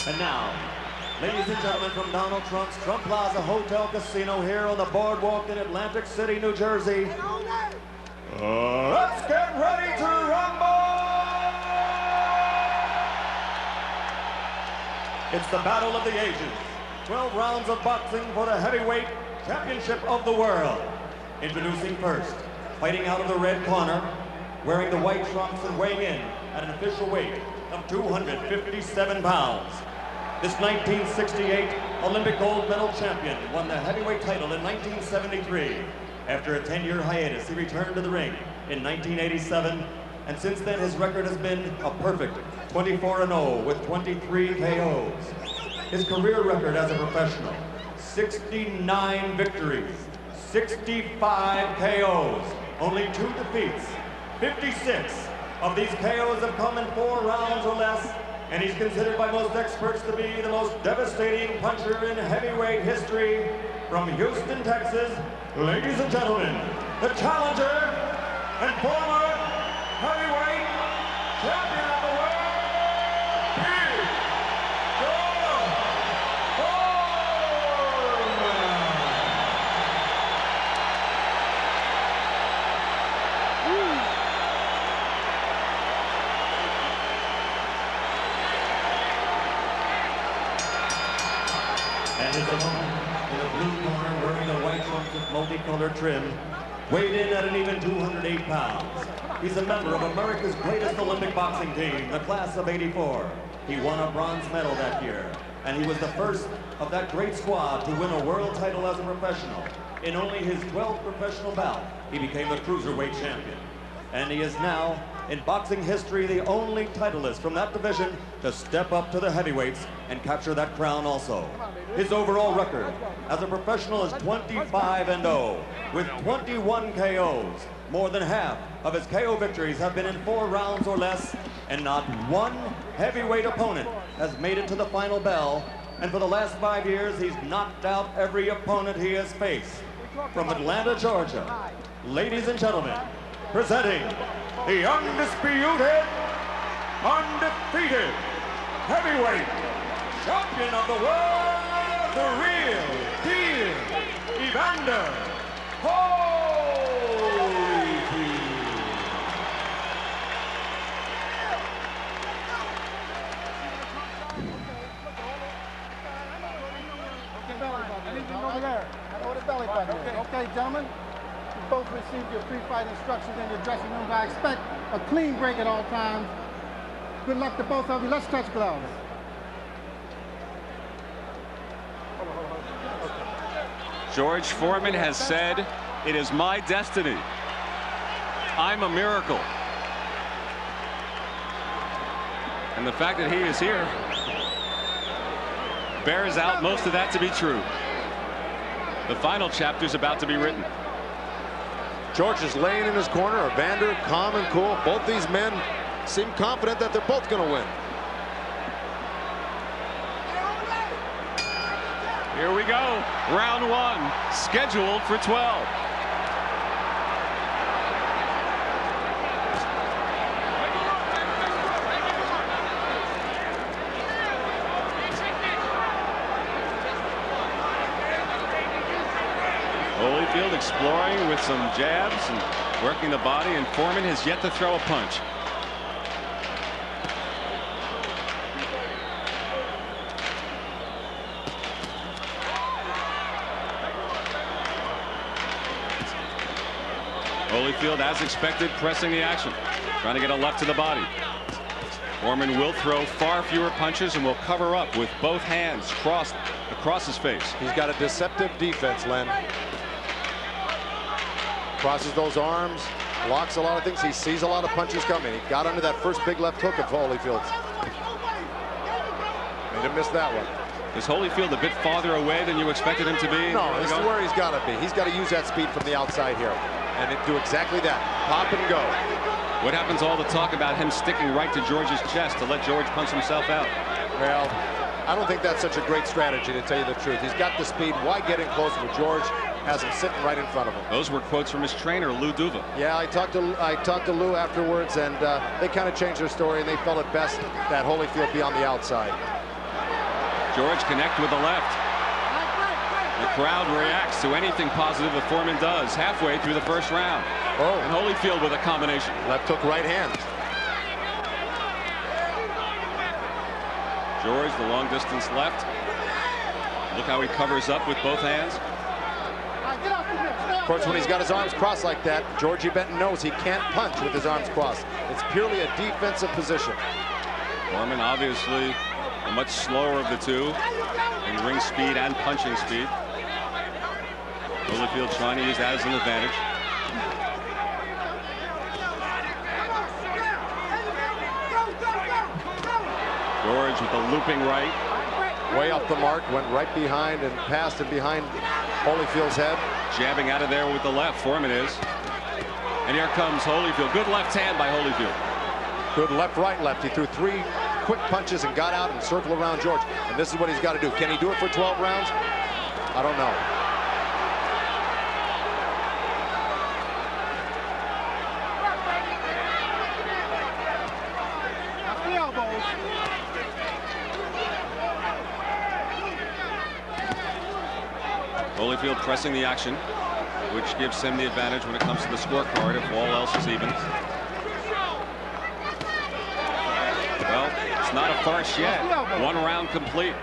And now, ladies and gentlemen, from Donald Trump's Trump Plaza Hotel Casino here on the boardwalk in Atlantic City, New Jersey, let's get ready to rumble! It's the battle of the ages. 12 rounds of boxing for the heavyweight championship of the world. Introducing first, fighting out of the red corner, wearing the white trunks and weighing in at an official weight of 257 pounds. This 1968 Olympic gold medal champion won the heavyweight title in 1973. After a 10-year hiatus, he returned to the ring in 1987, and since then his record has been a perfect 24-0 with 23 KOs. His career record as a professional, 69 victories, 65 KOs, only 2 defeats. 56 of these KOs have come in 4 rounds or less, and he's considered by most experts to be the most devastating puncher in heavyweight history. From Houston, Texas, ladies and gentlemen, the challenger and former heavyweight champion of the world, and his opponent in the blue corner wearing the white trunks with multicolored trim, weighed in at an even 208 pounds. He's a member of America's greatest Olympic boxing team, the class of '84. He won a bronze medal that year, and he was the first of that great squad to win a world title as a professional. In only his 12th professional bout, he became the cruiserweight champion. And he is now, in boxing history, the only titleist from that division to step up to the heavyweights and capture that crown also. His overall record as a professional is 25-0 with 21 KOs. More than half of his KO victories have been in 4 rounds or less, and not one heavyweight opponent has made it to the final bell. And for the last 5 years, he's knocked out every opponent he has faced. From Atlanta, Georgia, ladies and gentlemen, presenting the undisputed, undefeated heavyweight champion of the world, the real deal, Evander Holyfield. Over there. Over the belly button. Okay, gentlemen. You both received your pre-fight instructions in your dressing rooms. I expect a clean break at all times. Good luck to both of you. Let's touch gloves. George Foreman has said, "It is my destiny. I'm a miracle." And the fact that he is here bears out most of that to be true. The final chapter is about to be written. George is laying in his corner. Evander, calm and cool. Both these men seem confident that they're both going to win. Here we go. Round 1, scheduled for 12. Holyfield exploring with some jabs and working the body, and Foreman has yet to throw a punch. Holyfield, as expected, pressing the action, trying to get a left to the body. Foreman will throw far fewer punches and will cover up with both hands crossed across his face. He's got a deceptive defense, Len. Crosses those arms, blocks a lot of things. He sees a lot of punches coming. He got under that first big left hook of Holyfield's. Made him miss that one. Is Holyfield a bit farther away than you expected him to be? No, this is where he's got to be. He's got to use that speed from the outside here and do exactly that. Pop and go. What happens to all the talk about him sticking right to George's chest to let George punch himself out? Well, I don't think that's such a great strategy, to tell you the truth. He's got the speed. Why get in close with George? Has him sitting right in front of him. Those were quotes from his trainer, Lou Duva. Yeah, I talked to Lou afterwards, and they kind of changed their story, and they felt it best that Holyfield be on the outside. George connect with the left. The crowd reacts to anything positive that Foreman does halfway through the first round. Oh. And Holyfield with a combination. Left hook, right hand. George, the long distance left. Look how he covers up with both hands. Of course, when he's got his arms crossed like that, Georgie Benton knows he can't punch with his arms crossed. It's purely a defensive position. Foreman obviously the much slower of the two in ring speed and punching speed. Holyfield trying to use that as an advantage. George with the looping right. Way off the mark, went right behind and passed it behind Holyfield's head. Jabbing out of there with the left, Foreman is. And here comes Holyfield. Good left hand by Holyfield. Good left-right left. He threw 3 quick punches and got out and circled around George. And this is what he's got to do. Can he do it for 12 rounds? I don't know. Holyfield pressing the action, which gives him the advantage when it comes to the scorecard if all else is even. Well, it's not a farce yet. 1 round complete.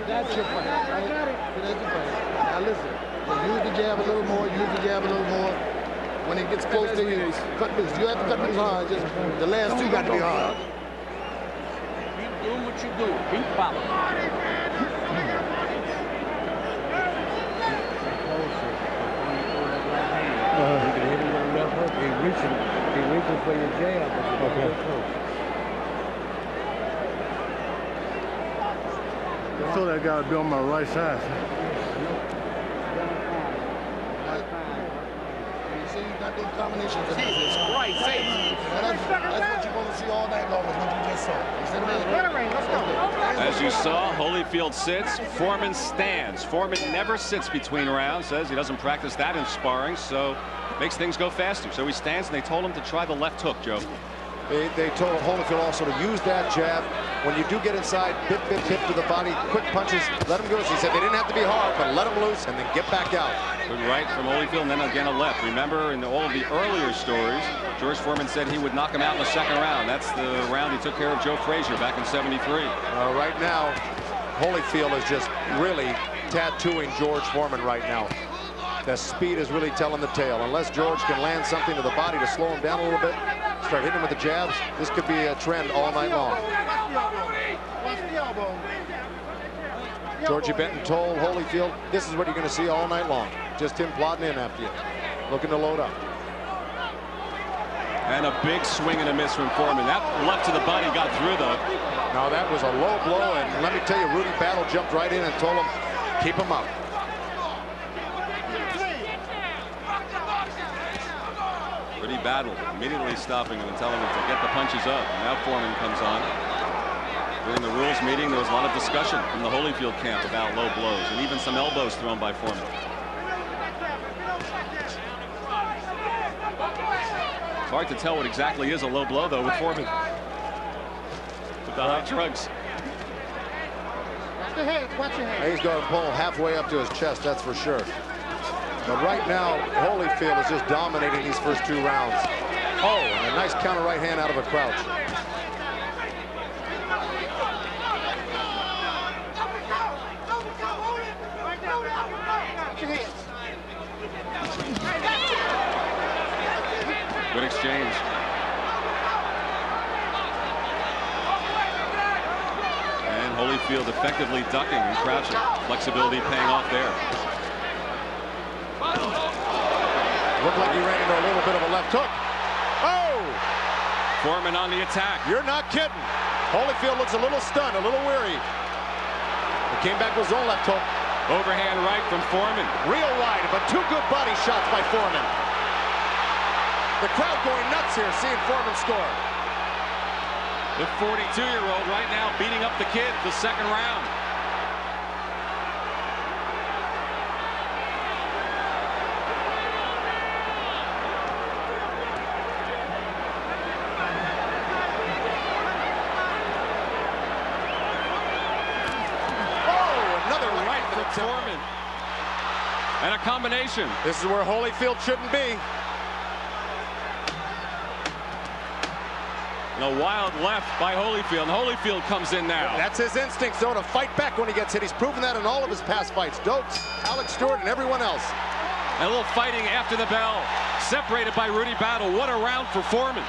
That's your fight. That's your fight. Now listen. Use the jab a little more, use the jab a little more. When it gets close to you, cut loose. You have to cut loose hard. Just the last 2 got to be hard. Keep doing what you do. Keep following. You can hit him with a left hook. He reaching for your jab. Okay. I told that guy to be on my right side. Combinations of Jesus Christ, that's what you're going to see all night long, is what you just saw. As you saw, Holyfield sits, Foreman stands. Foreman never sits between rounds, says he doesn't practice that in sparring, so makes things go faster. So he stands, and they told him to try the left hook, Joe. They told Holyfield also to use that jab. When you do get inside, bip to the body, quick punches, let him go. So he said they didn't have to be hard, but let him loose and then get back out. Good right from Holyfield, and then again a left. Remember, in all of the earlier stories, George Foreman said he would knock him out in the 2nd round. That's the round he took care of Joe Frazier back in '73. Right now, Holyfield is just really tattooing George Foreman right now. The speed is really telling the tale. Unless George can land something to the body to slow him down a little bit, start hitting him with the jabs, this could be a trend all night long. Georgie Benton told Holyfield, this is what you're going to see all night long. Just him plodding in after you, looking to load up. And a big swing and a miss from Foreman. That left to the body got through, though. Now, that was a low blow, and let me tell you, Rudy Battle jumped right in and told him, keep him up. Rudy Battle immediately stopping him and telling him to get the punches up. Now Foreman comes on. During the rules meeting, there was a lot of discussion from the Holyfield camp about low blows and even some elbows thrown by Foreman. It's hard to tell what exactly is a low blow, though, with Foreman. With the high drugs. Watch your head, watch your head. He's going to pull halfway up to his chest, that's for sure. But right now, Holyfield is just dominating these first 2 rounds. Oh, and a nice counter right hand out of a crouch. Good exchange. And Holyfield effectively ducking and crouching. Flexibility paying off there. Looked like he ran into a little bit of a left hook. Oh! Foreman on the attack. You're not kidding. Holyfield looks a little stunned, a little weary. He came back with his own left hook. Overhand right from Foreman. Real wide, but 2 good body shots by Foreman. The crowd going nuts here, seeing Foreman score. The 42-year-old right now beating up the kid the 2nd round. And a combination. This is where Holyfield shouldn't be. And a wild left by Holyfield. And Holyfield comes in now. That's his instinct, though, to fight back when he gets hit. He's proven that in all of his past fights. Dokes, Alex Stewart, and everyone else. And a little fighting after the bell. Separated by Rudy Battle. What a round for Foreman.